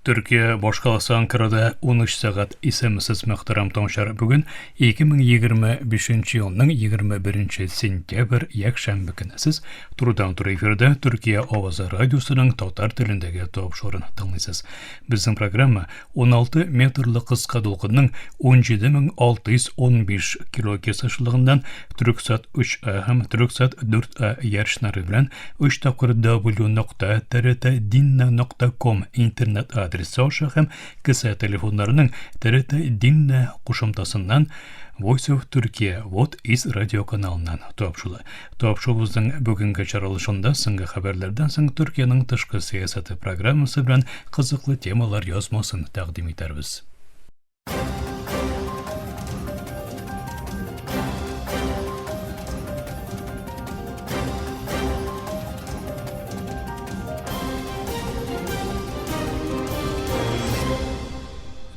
Türkiye башкаласы Анкарада 13 сәгать исемсез мөхтәрәм таңшар. Бүген 2025 елның 21 сентябрь якшәмбе көне. Сез турыдан-туры эфирдә Türkiye авазы радиосының татар телендәге тапшырын тыңлыйсыз. Безнең программа 16 метрлы кыска долгынның 17615 килогерц ашлыгыннан Түрксат 3А һәм Түрксат 4А ярышлары белән 3 тапкыр w.trt.dinna.com интернет адресы аша һәм кесә телефоннарының TRT Dinna кушымтасыннан Voice of Turkey Вот из радиоканалынан тапшылы. Тапшыбызның бүгенге чаралышында соңгы хәбәрләрдән соң Төркиянең тышкы сәясәте программасы белән кызыклы темалар язмасын тәкъдим итәрбез.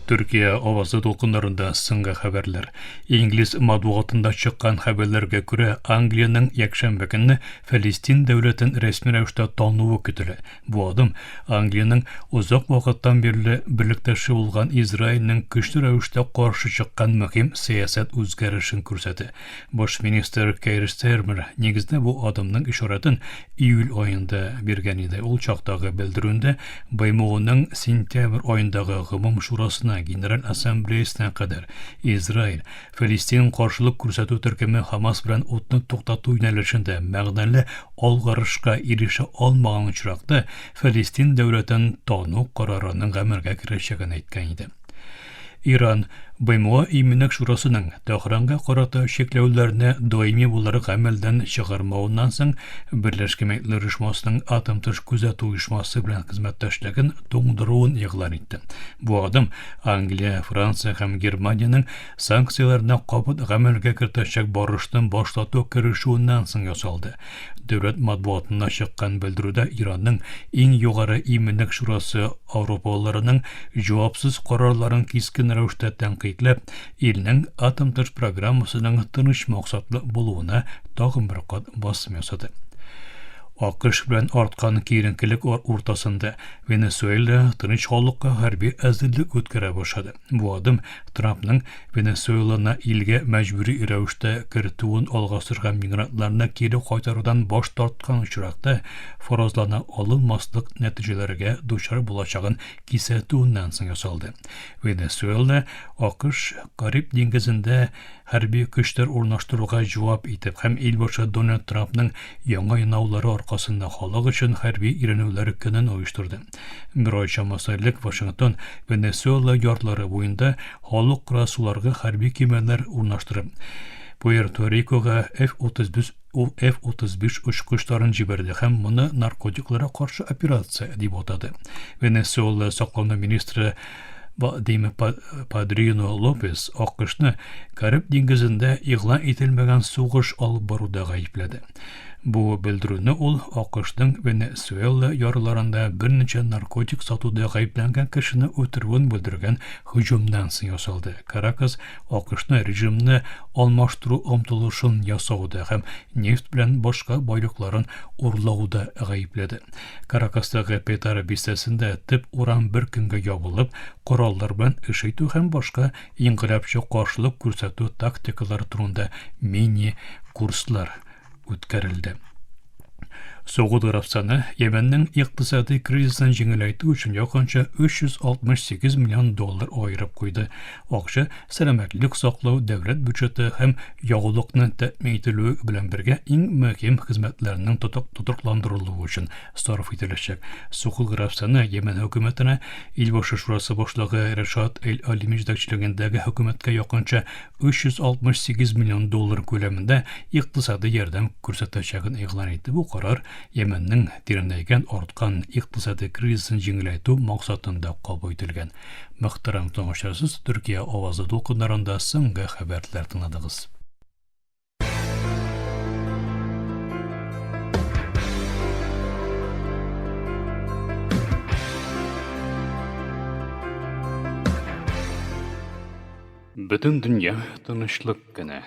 Türkiye авазы толкыннарында соңгы хәбәрләр. Инглиз матбугатында чыккан хәбәрләргә күрә, Англиянең якшәмбе көнне Фәлестин дәүләтен рәсми рәвештә тануы көтелә. Бу адым Англиянең узак вакыттан бирле берлектәше булган Израильнең көчле рәвештә каршы чыккан мөһим сәясәт үзгәрешен күрсәтә. Баш министр Кейр Стармер нигездә бу адымның ишаратын июль аенда биргән иде. Ул чактагы белдерүендә БМОның сентябрь аендагы гомум шурасына Генераль Ассамблеясына кадәр Израиль, Фәлестин каршылык күрсәтү төркеме Хамас белән утны туктату юнәлешендә мәгънәле алгарышка ирешә алмаган очракта Фәлестин дәүләтен тану карарының гамәлгә керәчәген әйткән иде. Иран БМО иминек шурасының Тәһранга карата шекләүләрне даими буларак гамәлдән чыгармауыннан соң Берләшкән Милләтләр Оешмасының атом тыш күзәтү оешмасы белән хезмәттәшлеген туңдыруын игълан итте. Бу адым Англия, Франция һәм Германиянең санкцияларны кабат гамәлгә кертәчәк барыштан башлату керешүеннән соң ясалды. Дәүләт матбугатында чыккан белдерүдә Иранның иң югары иминек шурасы Авропалыларның җавапсыз карарларын кискен рәвештә тәнкыйтьләп, илнең атом тыш программасының тыныч максатлы булуына тагын бер кат басым ясады. АКШ белән арткан киеренкелек уртасында Венесуэла тыныч халыкка хәрби әзерлек үткәрә башлады. Бу адым Трампның Венесуэланы илгә мәҗбүри рәвештә кертүен алга сөргән мигрантларны кире кайтарудан баш тарткан очракта фаразлана алынмаслык нәтиҗәләргә дучар булачагын кисәтүеннән соң ясалды. Венесуэла АКШ Кариб диңгезендә хәрби көчләр урнаштыруга җавап итеп һәм илбашы Дональд Трампның яңа янаулары аркасында халык өчен хәрби иренүләр көнен оештырды. Бер ай чамасылык Вашингтон Венесуэла ярлары буенда халык красуларга хәрби кемәләр урнаштырып, Пуэрто-Рикога F-35 очкычларын җибәрде һәм моны наркотикларга каршы операция дип атады. Венесуэла саклану министры Вадим Падрино Лопес АКШны Кариб диңгезендә игълан ителмәгән сугыш алып баруда гаепләде. Бу белдерүне ул АКШның Венесуэла ярларында берничә наркотик сатуда гаепләнгән кешене үтерүен белдергән һөҗүмнән соң ясалды. Каракас АКШны режимны алмаштыру омтылышын ясауда һәм нефть белән башка байлыкларын урлауда гаепләде. Каракастагы Петара бистәсендә төп урам бер көнгә ябылып, кораллар белән эш итү һәм башка инкыйлабчы каршылык күрсәтү тактикалары турында мини-курслар үткәрелде. Сауд Арабстаны Йеменнең икътисади кризисын җиңеләйтү өчен якынча $368 миллион аерып куйды. Акча сәламәтлек саклау, дәүләт бюджеты һәм ягулыкны тәэмин ителү белән бергә иң мөһим хезмәтләрнең тотрыкландырылуы өчен сарыф ителәчәк. Сауд Арабстаны Йемен хөкүмәтенә илбашы шурасы башлыгы Рашад Эль-Алими җитәкчелегендәге хөкүмәткә якынча $368 миллион күләмендә икътисади ярдәм күрсәтәчәген игълан итте. Бу карар Йеменнең тирәнәйгән арткан икътисади кризисын җиңеләйтү максатында кабул ителгән. Мөхтәрәм тыңлаучылар, Төркия авазы толкыннарында соңгы хәбәрләр тыңладыгыз. Бөтен дөнья тынычлык кенә.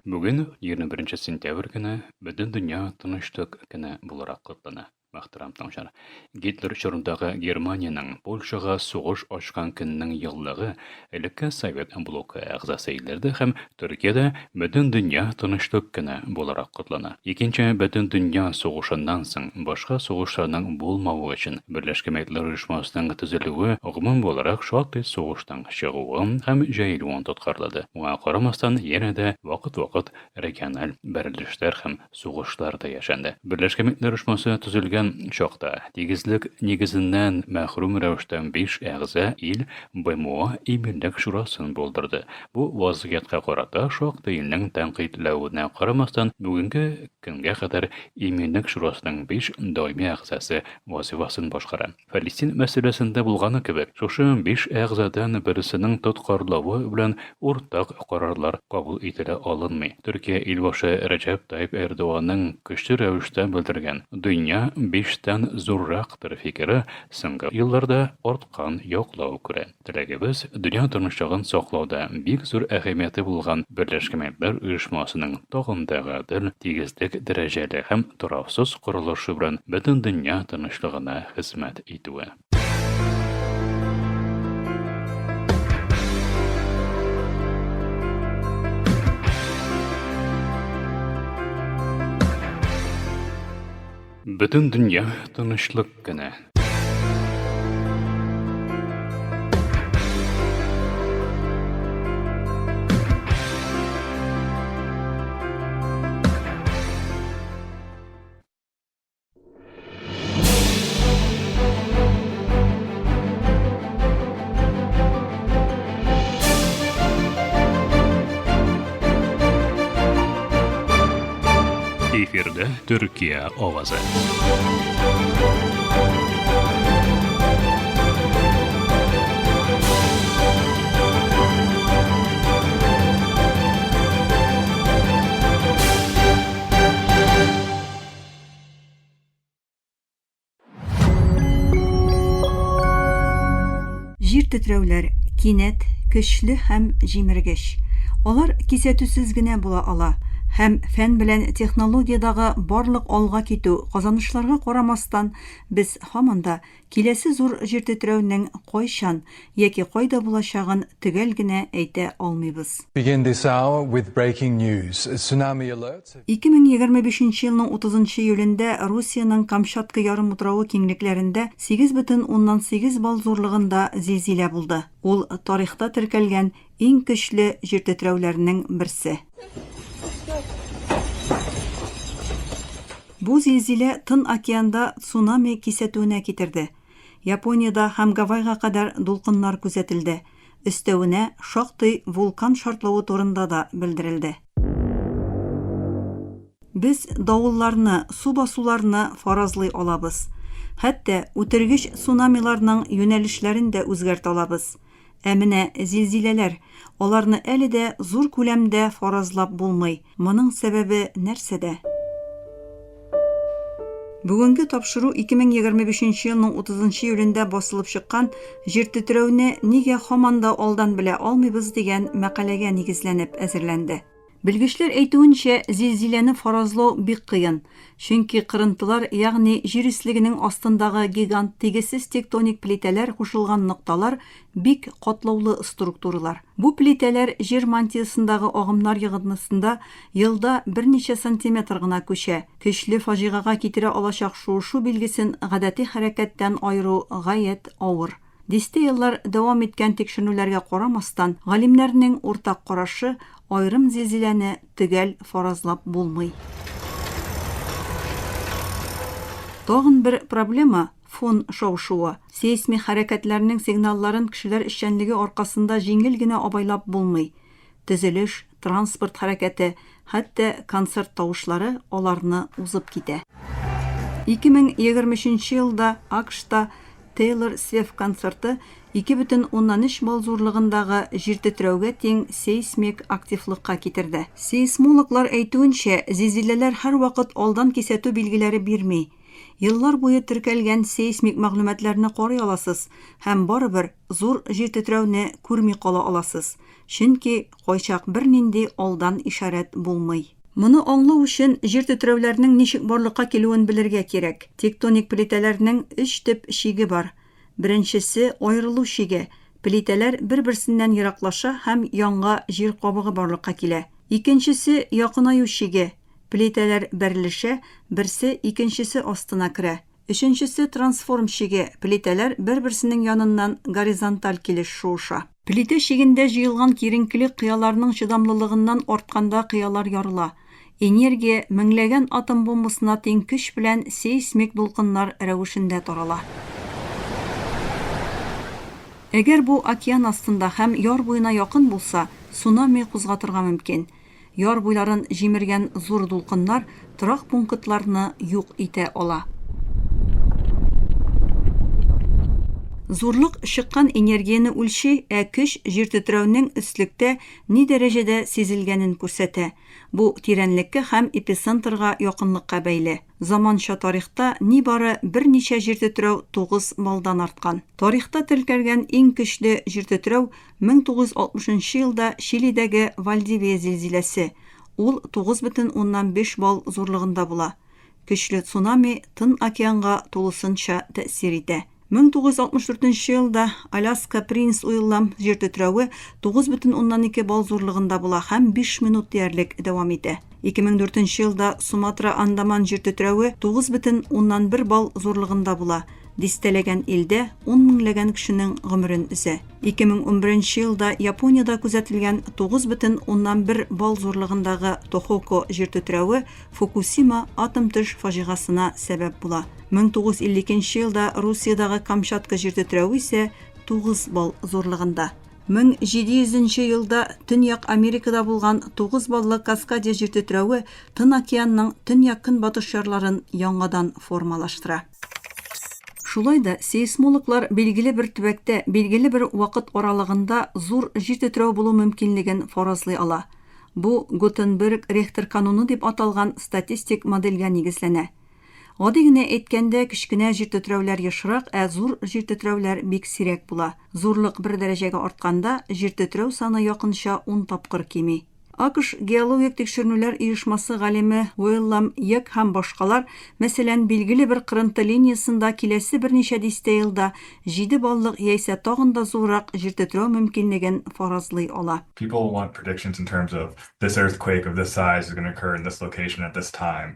Бүген 21 сентябрь көне бөтен дөнья тынычлык көне буларак котлана. Мөхтәрәм таңчылар. Гитлер чорындагы Германияның Польшага сугыш ачкан көннең еллыгы элекке Совет блогы әгъзасы илләрдә һәм Төркиядә бөтен дөнья тынычлык көне буларак котлана. Икенче бөтен дөнья сугышыннан соң башка сугышларның булмавы өчен Берләшкән Милләтләр Оешмасының төзелүе гомум буларак шактый сугыштан чыгуы һәм җәелүен тоткарлады. Моңа карамастан янә дә вакыт-вакыт региональ бәрелешләр һәм сугышлар да яшәнде. Берләшкән Милләтләр Оешмасы төзелгән чакта тигезлек нигезеннән мәхрүм рәвештә 5 әгъза ил БМО Иминлек шурасын булдырды. Бу вазгыятькә карата шактый илнең тәнкыйтьләвенә карамастан бүгенге көнгә кадәр Иминлек шурасының 5 даими әгъзасы вазифасын башкара. Фәлестин мәсьәләсендә булганы кебек, шушы 5 әгъзадан берсенең тоткарлавы белән уртак карарлар кабул ителә алынмый. Төркия илбашы Рәҗәп Таyyip Эрдоганның көчле рәвештә белдергән дөнья 5тән зуррактыр фикере соңгы елларда арткан яклау күрә. Теләгебез дөнья тынычлыгын саклауда бик зур әһәмияте булган Берләшкән Милләтләр Оешмасының тагын да гадел, тигезлек дәрәҗәле һәм тарафсыз корылышы белән бөтен дөнья тынычлыгына хезмәт итүе. Бөтен дөнья тынычлык көне. Эфирдә Төркия авазы. Җир тетрәүләр кинәт, көчле һәм җимергеч. Алар кисәтүсез генә була ала. Һәм фән белән технологиядагы барлык алга китү казанышларга карамастан, без һаман да киләсе зур җир тетрәүнең кайчан яки кайда булачагын төгәл генә әйтә алмыйбыз. Begin this hour with breaking news. A tsunami alert. 2025 елның 30 июлендә Русиянең Камчатка ярымутрауы киңлекләрендә 8,8 балл зурлыгында зилзилә булды. Ул тарихта теркәлгән иң көчле җир тетрәүләренең берсе. Бу зилзилә Тын океанда цунами кисәтүенә китерде. Япониядә һәм Гавайга кадәр дулкыннар күзәтелде. Өстәвенә шактый вулкан шартлавы турында да белдерелде. Без давылларны, су басуларны фаразлый алабыз. Хәтта үтергеч цунамиларның юнәлешләрен дә үзгәртә алабыз. Ә менә зилзиләләр, аларны әле дә зур күләмдә фаразлап булмый. Моның сәбәбе нәрсәдә? Бүгенге тапшыру 2025 елның 30 июлендә басылып чыккан җир тетрәүне нигә һаман да алдан белә алмыйбыз дигән мәкаләгә нигезләнеп әзерләнде. Белгечләр әйтүенчә, зилзиләне фаразлау бик кыен, чөнки кырынтылар, ягъни җир өслегенең астындагы гигант тигезсез тектоник плитәләр кушылган нокталар бик катлаулы структуралар. Бу плитәләр җир мантиясындагы агымнар йогынтысында елда берничә сантиметр гына күчә. Көчле фаҗигага китерә алачак шушу билгесен гадәти хәрәкәттән айыру гаять авыр. Дисте еллар дәвам иткән тикшерүләргә карамастан, галимнәрнең уртак карашы айрым зилзиләне төгәл фаразлап булмый. Тагын бер проблема фон шау-шуы. Сейсмик хәрәкәтләрнең сигналларын кешеләр эшчәнлеге аркасында җиңел генә абайлап булмый. Төзелеш, транспорт хәрәкәте, хәтта концерт тавышлары аларны узып китә. 2023 елда АКШта Taylor Swift концерты 2,3 балл зурлыгындагы җир тетрәүгә тең сейсмик активлыкка китерде. Сейсмологлар әйтүенчә, зилзиләләр һәрвакыт алдан кисәтү билгеләре бирми. Еллар буе теркәлгән сейсмик мәгълүматларны карый аласыз һәм барыбер зур җир тетрәүне күрми кала аласыз. Чөнки кайчак бернинди алдан ишарәт булмый. Моны аңлау өчен җир тетрәүләрнең ничек барлыкка килүен белергә кирәк. Тектоник плитәләрнең 3 төп шиге бар. Беренчесе аерылу шиге. Плитәләр бер-берсеннән ераклаша һәм яңа җир кабыгы барлыкка килә. Икенчесе якынаю шиге. Плитәләр берлешә, берсе икенчесе астына керә. Өченчесе трансформ шиге. Плитәләр бер-берсенең яныннан горизонталь килеш шуыша. Плитә шигендә җыелган киеренкелек кыяларның чыдамлылыгыннан артканда кыялар ярыла. Энергия меңләгән атом бомбасына тең көч белән сейсмик дулкыннар рәвешендә тарала. Әгәр бу океан астында һәм яр буена якын булса, цунами кузгатырга мөмкин. Яр буйларын җимергән зур дулкыннар торак пунктларны юк итә ала. Зурлык чыккан энергияне үлчи, көч җир тетрәүнең өслектә ни дәрәҗәдә сизелгәнен күрсәтә. Бу тирәнлеккә һәм эпицентрга якынлыкка бәйле. Заманча тарихта нибары берничә җир тетрәү 9 балдан арткан. Тарихта теркәлгән иң көчле җир тетрәү 1960 елда Чилидәге Вальдивия зилзиләсе. Ул 9,5 бал зурлыгында була. Көчле цунами Тын океанга тулысынча тәэсир итә. 1964 елда Аляска Принц Уиллам җир тетрәүе 9,2 бал зурлыгында була һәм 5 минут диярлек дәвам итә. 2004 елда Суматра Андаман җир тетрәүе 9,1 бал зурлыгында була. Дистәләгән илдә 10 меңләгән кешенең гомерен өзә. 2011 елда Япониядә күзәтелгән 9,1 бал зурлыгындагы Тохоку җир тетрәүе Фукусима атом төш фаҗигасына сәбәп була. 1952 елда Русиядагы Камчатка җир тетрәүе исә 9 бал зурлыгында. 1700 елда Төньяк Америкада булган 9 баллы Каскадия җир тетрәүе Тын океанның төньяк көнбатыш ярларын яңадан формалаштыра. Шулай да сейсмологлар билгеле бер төбәктә, билгеле бер вакыт аралыгында зур җир тетрәү булу мөмкинлеген фаразлый ала. Бу Гутенберг-Рихтер кануны дип аталган статистик модельгә нигезләнә. Гади генә әйткәндә, кечкенә җир тетрәүләр ешрак, зур җир тетрәүләр бик сирәк була. Зурлык бер дәрәҗәгә артканда, җир тетрәү саны якынча 10 тапкыр кими. АКШ геологик тикшеренүләр оешмасы галиме Уиллам Йек һәм башкалар, мәсәлән, билгеле бер кырынты линиясында киләсе берничә дистә елда 7 баллык яисә тагын да зуррак җир тетрәү мөмкинлеген фаразлый ала. People want predictions in terms of this earthquake of this size is going to occur in this location at this time.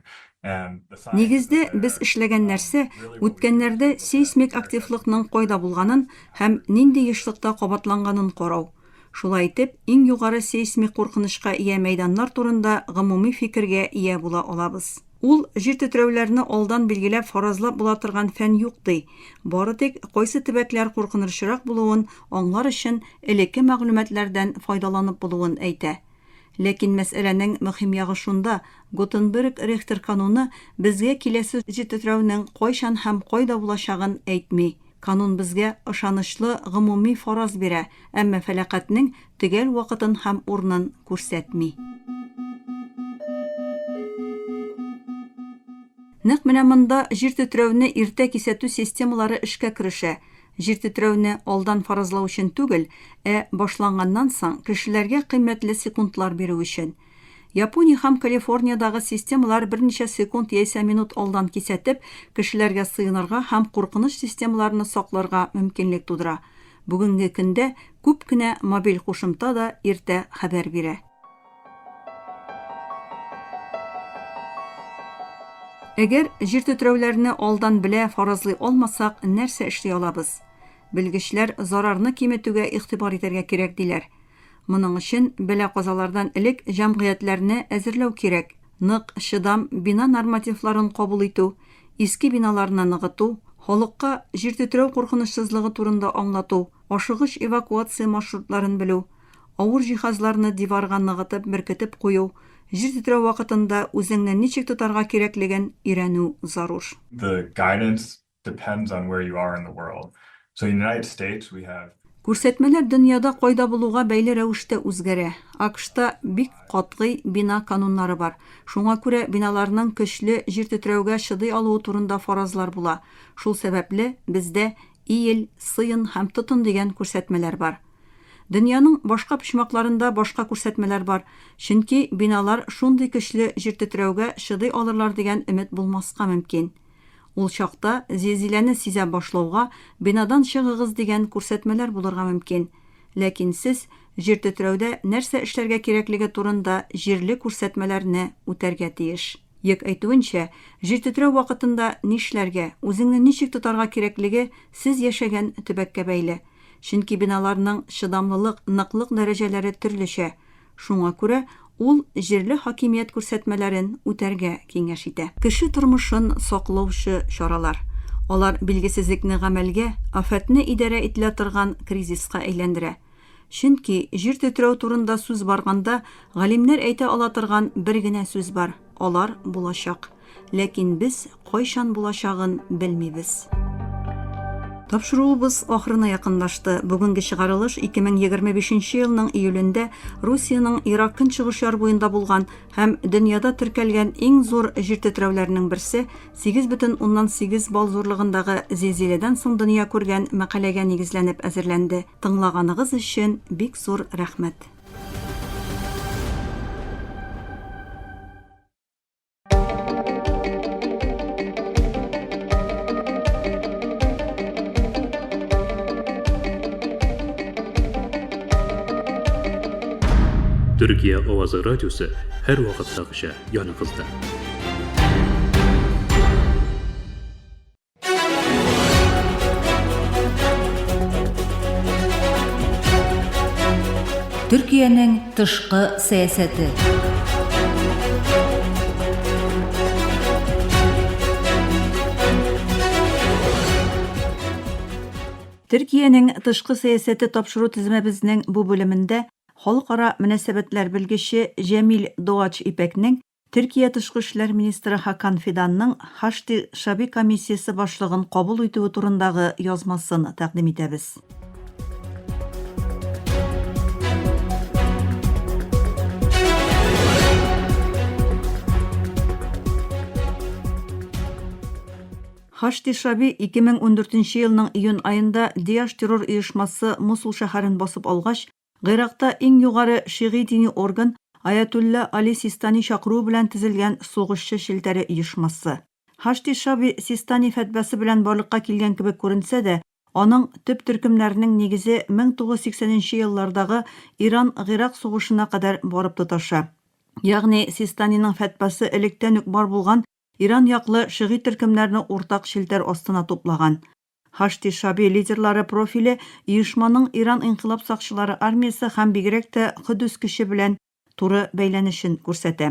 Нигездә без эшләгән нәрсә үткәннәрдә сейсмик активлыкның кайда булганын һәм нинди ешлыкта кабатланганын карау. Шулай итеп, иң югары сейсмик куркынычка ия мәйданнар турында гомуми фикергә ия була алабыз. Ул җир тетрәүләрне алдан билгеләп фаразлап була торган фән юк ди. Бары тик кайсы төбәкләр куркынычрак булуын аңлар өчен элекке мәгълүматлардан файдаланып булуын әйтә. Ләкин мәсьәләнең мөһим ягы шунда, Гутенберг-Рихтер кануны безгә киләсе җир тетрәүнең кайчан һәм кайда булачагын әйтми. Канун безгә ышанычлы гомуми фараз бирә, әмма фәлакатьнең төгәл вакытын һәм урынын күрсәтми. Нәкъ менә монда җир тетрәүне иртә кисәтү системалары эшкә керешә. Җир тетрәүне алдан фаразлау өчен түгел, башланганнан соң кешеләргә кыйммәтле секундлар бирү өчен. Япония һәм Калифорниядагы системалар берничә секунд яисә минут алдан кисәтеп, кешеләргә сыенырга һәм куркыныч системаларны сакларга мөмкинлек тудыра. Бүгенге көндә күп кенә мобиль кушымта да иртә хәбәр бирә. Әгәр җир тетрәүләрне алдан белә фаразлый алмасак, нәрсә эшли алабыз? Белгечләр зарарны киметүгә игътибар итәргә кирәк диләр. Моның өчен бәла-казалардан элек җәмгыятьләрне әзерләү кирәк. Нык, чыдам бина нормативларын кабул итү, иске биналарны ныгыту, халыкка җир тетрәү куркынычсызлыгы турында аңлату, ашыгыч эвакуация маршрутларын белү, авыр җиһазларны диварга ныгытып беркетеп кую, җир тетрәү вакытында үзеңне ничек тотарга кирәклеген өйрәнү зарур. The guidance depends on where you are in the world. So in the United States we have Күрсәтмәләр дөньяда кайда булуга бәйле рәвештә үзгәрә. АКШта бик катгый бина кануннары бар. Шуңа күрә биналарның көчле җир тетрәүгә чыдый алуы турында фаразлар була. Шул сәбәпле бездә иел, сыен һәм тотын дигән күрсәтмәләр бар. Дөньяның башка почмакларында башка күрсәтмәләр бар, чөнки биналар шундый көчле җир тетрәүгә чыдый алырлар дигән өмет булмаска мөмкин. Ул чакта зилзиләне сизә башлауга бинадан чыгыгыз дигән күрсәтмәләр булырга мөмкин. Ләкин сез җир тетрәүдә нәрсә эшләргә кирәклеге турында җирле күрсәтмәләрне үтәргә тиеш. Як әйтүенчә, җир тетрәү вакытында нишләргә, үзеңне ничек тотарга кирәклеге сез яшәгән төбәккә бәйле. Чөнки биналарның чыдамлылык, ныклык дәрәҗәләре төрлечә. Шуңа күрә ул җирле хакимият күрсәтмәләрен үтәргә киңәш итә. Кеше тормышын саклаучы чаралар. Алар билгесезлекне гамәлгә, афәтне идарә ителә торган кризиска әйләндерә. Чөнки җир тетрәү турында сүз барганда, галимнәр әйтә ала торган бер генә сүз бар. Алар булачак. Ләкин без кайчан булачагын белмибез. Тапшыруыбыз ахырына якынлашты. Бүгенге чыгарылыш 2025 елның июлендә Русияның Ирак көнчыгыш яр буенда булган һәм дөньяда теркәлгән иң зур җир тетрәүләрнең берсе 8,8 балл зурлыгындагы зилзиләдән соң дөнья күргән мәкаләгә нигезләнеп әзерләнде. Тыңлаганыгыз өчен бик зур рәхмәт. Төркия Авазы радиосы һәр вакыттагыча яныгызда. Төркиянең тышкы сәясәте. Төркиянең тышкы сәясәте тапшыру тизмәбезнең бу бүлемендә халыкара мөнәсәбәтләр белгече Җәмил Доач Ипәкнең Төркия тышкы эшләр министры Хакан Фиданның Хашти Шаби комиссиясе башлыгын кабул итүе турындагы язмасын тәкъдим итәбез. Хашти Шаби 2014 елның июнь айында Диаш террор оешмасы Мусул шәһәрен басып алгач, Гыйракта иң югары шигый дини орган Аятулла Али Систани чакыру белән төзелгән сугышчы шелтәре оешмасы. Хашти Шаби Систани фәтвәсе белән барлыкка килгән кебек күренсә дә, аның төп төркемнәрнең нигезе 1980 еллардагы Иран-Гыйрак сугышына кадәр барып тоташа. Ягъни Систаниның фәтвәсе электән үк бар булган Иран яклы шигый төркемнәрне уртак шелтәр астына туплаган. Хашти Шаби лидерлары профиле оешманың Иран инкыйлаб сакчылары армиясе һәм бигрәк тә Кудус көче белән туры бәйләнешен күрсәтә.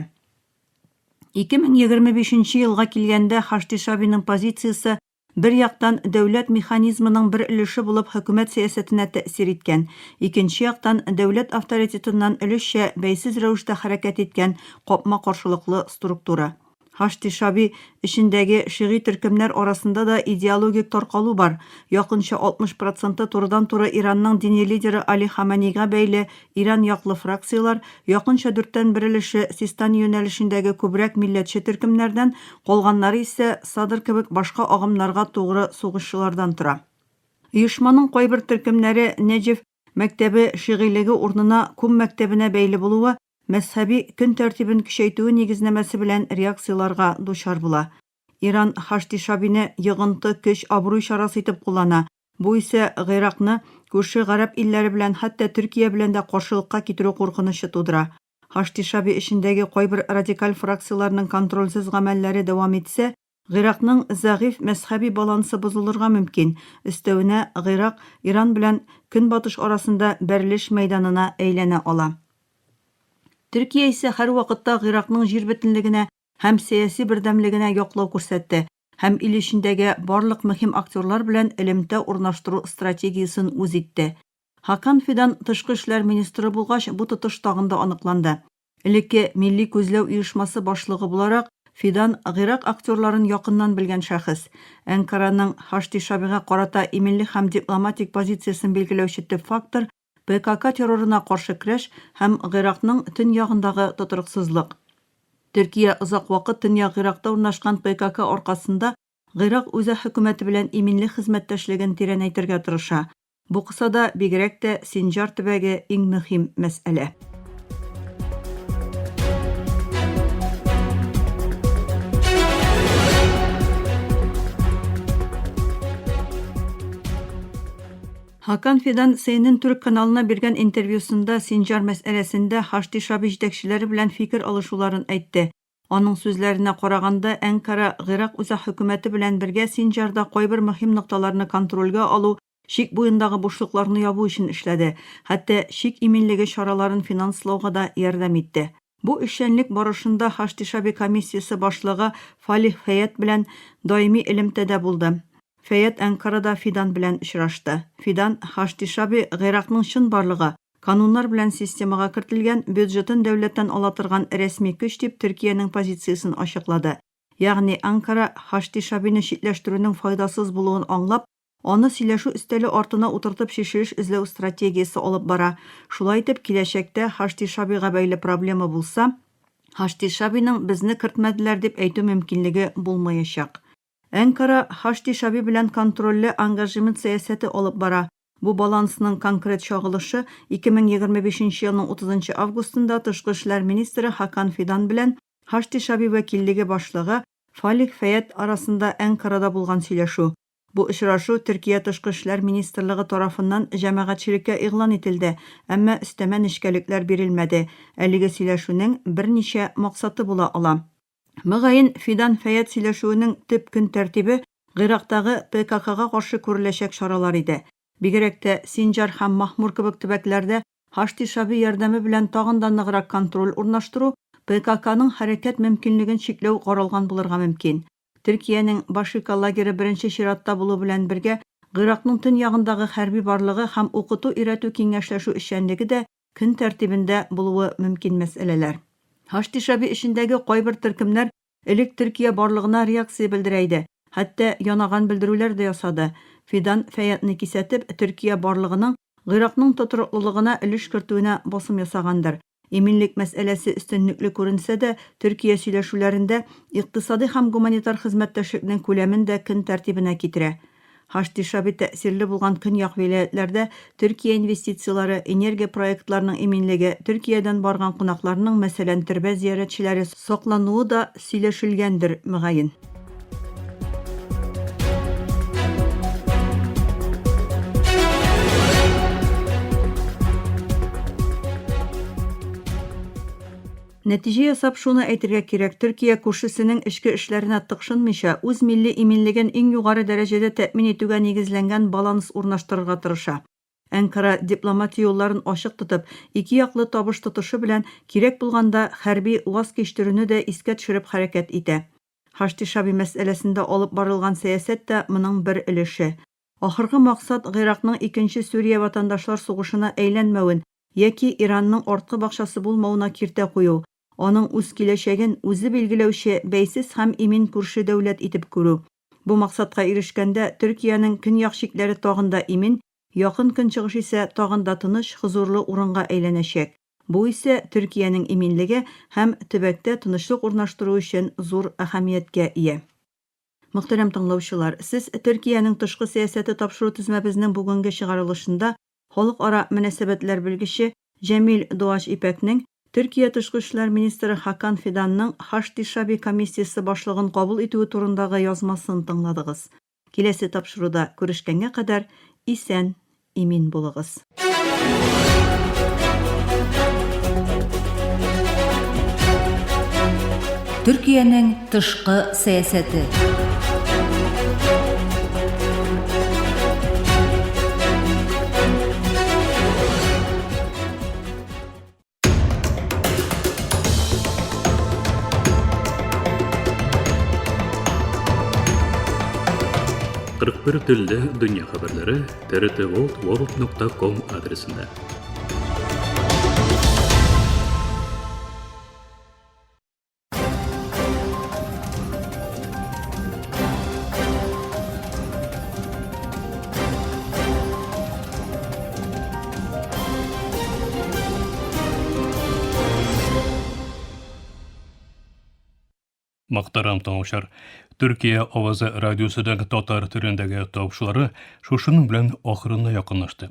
2025 елга килгәндә Хашти Шабиның позициясе бер яктан дәүләт механизмының бер өлеше булып хөкүмәт сәясәтенә тәэсир иткән, икенче яктан дәүләт авторитетыннан өлешчә бәйсез рәвештә хәрәкәт иткән капма каршылыклы структура. Хашти Шаби эчендәге шигый төркемнәр арасында да идеологик таркалу бар. Якынча 60% турыдан-туры Иранның дини лидеры Али Хаманейга бәйле Иран яклы фракциялар, якынча 4тән 1 өлеше Систани юнәлешендәге күбрәк милләтче төркемнәрдән, калганнары исә Садр кебек башка агымнарга тугры сугышчылардан тора. Оешманың кайбер төркемнәре Нәҗеф мәктәбе шигылеге урынына Кум мәктәбенә бәйле булуы мәзһәби көн тәртибен көчәйтүе нигезнәмәсе белән реакцияларга дучар була. Иран Хашти Шабине йогынты көч абруй чарасы итеп куллана. Бу исә Гыйракны күрше гарәп илләре белән, хәтта Төркия белән дә каршылыкка китерү куркынычы тудыра. Хашти Шаби эчендәге кайбер радикаль фракцияларның контрольсез гамәлләре дәвам итсә, Гыйракның зәгыйфь мәзһәби балансы бозылырга мөмкин. Өстәвенә Гыйрак Иран белән Көнбатыш арасында бәрелеш мәйданына әйләнә ала. Төркия исә һәр вакытта Гыйракның җир бөтенлегенә һәм сәяси бердәмлегенә яклау күрсәтте һәм ил ичендәге барлык мөһим актерлар белән элемтә урнаштыру стратегиясын үз итте. Хакан Фидан тышкы эшләр министры булгач, бу тотыш тагын да аныкланды. Элекке Милли күзләү оешмасы башлыгы буларак Фидан Гыйрак актерларын якыннан белгән шәхес. Әнкараның Хашти Шабига карата иминлек һәм дипломатик позициясын билгеләүче төп фактор ПКК террорына каршы көрәш һәм Гыйракның төньягындагы тотрыксызлык. Төркия озак вакыт төньяк Гыйракта урнашкан ПКК аркасында Гыйрак үзе хөкүмәте белән иминлек хезмәттәшлеген тирәнәйтергә тырыша. Бу кысада бигрәк тә Синҗар төбәге иң мөһим мәсьәлә. Хакан Фидан CNN Türk каналына биргән интервьюсында Синҗар мәсьәләсендә Хашти Шаби җитәкчеләре белән фикер алышуларын әйтте. Аның сүзләренә караганда, Әнкара Гыйрак үзе хөкүмәте белән бергә Синҗарда кайбер мөһим нокталарны контрольгә алу, шик буендагы бушлыкларны ябу өчен эшләде. Хәтта шик иминлеге чараларын финанслауга да ярдәм итте. Бу эшчәнлек барышында Хашти Шаби комиссиясе башлыгы Фалих Фәят белән даими элемтәдә булды. Фәят Әнкарада Фидан белән очрашты. Фидан Хашти Шаби Гыйракның чын барлыгы, кануннар белән системага кертелгән бюджетын дәүләттән ала торган рәсми көч дип Төркиянең позициясын ачыклады. Ягъни Анкара Хашти Шабине читләштерүнең файдасыз булуын аңлап, аны сөйләшү өстәле артына утыртып шешелеш эзләү стратегиясе алып бара. Шулай итеп, киләчәктә Хашти Шабига бәйле проблема булса, Хашти Шабиның безне кертмәделәр дип әйтү мөмкинлеге булмаячак. Әнкара Хашти Шаби белән контрольле ангажемент сәясәте алып бара. Бу балансның конкрет чагылышы 2025 елның 30 августында Тышкы эшләр министры Хакан Фидан белән Хашти Шаби вәкиллеге башлыгы Фалих Фәят арасында Әнкарада булган сөйләшү. Бу очрашу Төркия Тышкы эшләр министрлыгы тарафыннан җәмәгатьчелеккә игълан ителде, әмма өстәмә нечкәлекләр бирелмәде. Әлеге сөйләшүнең берничә максаты була ала. Мөгаен Фидан Фәят сөйләшүенең төп көн тәртибе Гыйрактагы ПККга каршы күреләчәк чаралар иде. Бигрәк тә Синҗар һәм Махмур кебек төбәкләрдә Хашти Шаби ярдәме белән тагын да ныграк контроль урнаштыру, ПККның хәрәкәт мөмкинлеген чикләү каралган булырга мөмкин. Төркиянең Башика лагере беренче чиратта булу белән бергә Гыйракның төньягындагы хәрби барлыгы һәм укыту-өйрәтү киңәшләшү эшчәнлеге дә көн тәртибендә булуы мөмкин мәсьәләләр. Хашти Шаби эшендәге кайбер төркемнәр элек Төркия барлыгына реакция белдерә иде, хәтта янаган белдерүләр дә ясады. Фидан Фәятны кисәтеп, Төркия барлыгының Гыйракның тотрыклылыгына өлеш кертүенә басым ясагандыр. Иминлек мәсьәләсе өстенлекле күренсә дә, Төркия сөйләшүләрендә икътисади һәм гуманитар хезмәттәшлекнең күләмен дә көн тәртибенә китерә. Хашти Шаби тәэсирле булган көньяк вилаятләрдә Төркия инвестициялары, энергия проектларының иминлеге, Төркиядән барган кунакларның, мәсәлән, төрбә зиярәтчеләре саклануы да сөйләшелгәндер мөгаен. Нәтиҗә ясап шуны әйтергә кирәк, Төркия күршесенең эчке эшләренә тыкшынмыйча, үз милли иминлеген иң югары дәрәҗәдә тәэмин итүгә нигезләнгән баланс урнаштырырга тырыша. Әнкара дипломатия юлларын ачык тотып, ике яклы табыш тотышы белән кирәк булганда хәрби ваз кичтерүне дә искә төшереп хәрәкәт итә. Хашти Шаби мәсьәләсендә алып барылган сәясәт тә моның бер өлеше. Ахыргы максат Гыйракның 2нче Сүрия ватандашлар сугышына әйләнмәвен яки Иранның арткы бакчасы булмавына киртә кую. Аның үз киләчәген үзе билгеләүче бәйсез һәм имин күрше дәүләт итеп күрү. Бу максатка ирешкәндә Төркиянең көньяк чикләре тагында имин, якын көнчыгыш исә тагында тыныч, хузурлы урынга әйләнәчәк. Бу исә Төркиянең иминлеге һәм төбәктә тынычлык урнаштыру өчен зур әһәмияткә ия. Мөхтәрәм тыңлаучылар, сез Төркиянең тышкы сәясәте тапшыру тизмәбезнең бүгенге чыгарылышында халыкара мөнәсәбәтләр белгече Җәмил Дуач Ипәкнең Төркия Тышкы эшләр министры Хакан Фиданның Хашти Шаби комиссиясе башлыгын кабул итүе турындагы язмасын тыңладыгыз. Киләсе тапшыруда күрешкәнгә кадәр исән, имин булыгыз. Төркиянең тышкы сәясәте. Бер телдә дөнья хәбәрләре trtworld.com адресында. Мактарам таңышар. Türkiye Ovazı Radyosu'dan Tatar türündəgi topşuları şuşunun bilen ahırına yakınlaştı.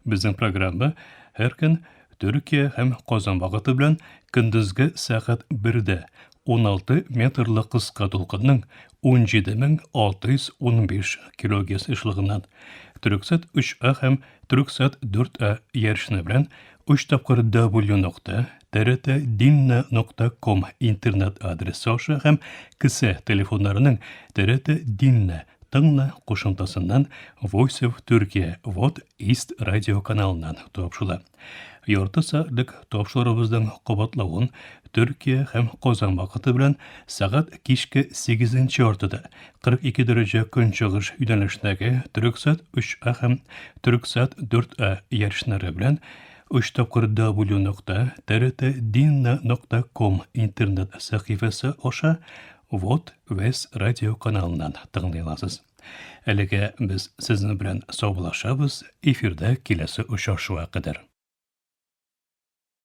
Bizim programı her gün Türkiye hem Qozan vaqti bilen gündüzgi saat 1'de 16 metrli qısqa dolqınның 17.615 kHz işlığından Türksat 3A hem Türksat 4A yarışını bilen 3 tapqır w.trt.dinna.com internet adresi aşı hem kısa telefonlarının TRT Dinna Tыңна qoşuntasından Voice of Turkey What East Radio kanalından topşula. Yorta saatlik topşularımızdan qobatlauın Türkiye hem Qozan vaqti bilen saat kişki 8. ortada 42 derece gün çağış yönelişdeki Türksat 3A hem Türksat 4A yarışları bilen 3 tapqır w.trt.dinna.com internet sahifesi oşa What West Radio kanalından tыңlaylasыз. Әлеге biz sizin bilen sağbulaşabız, efirde kilesi uçaşığa kadar.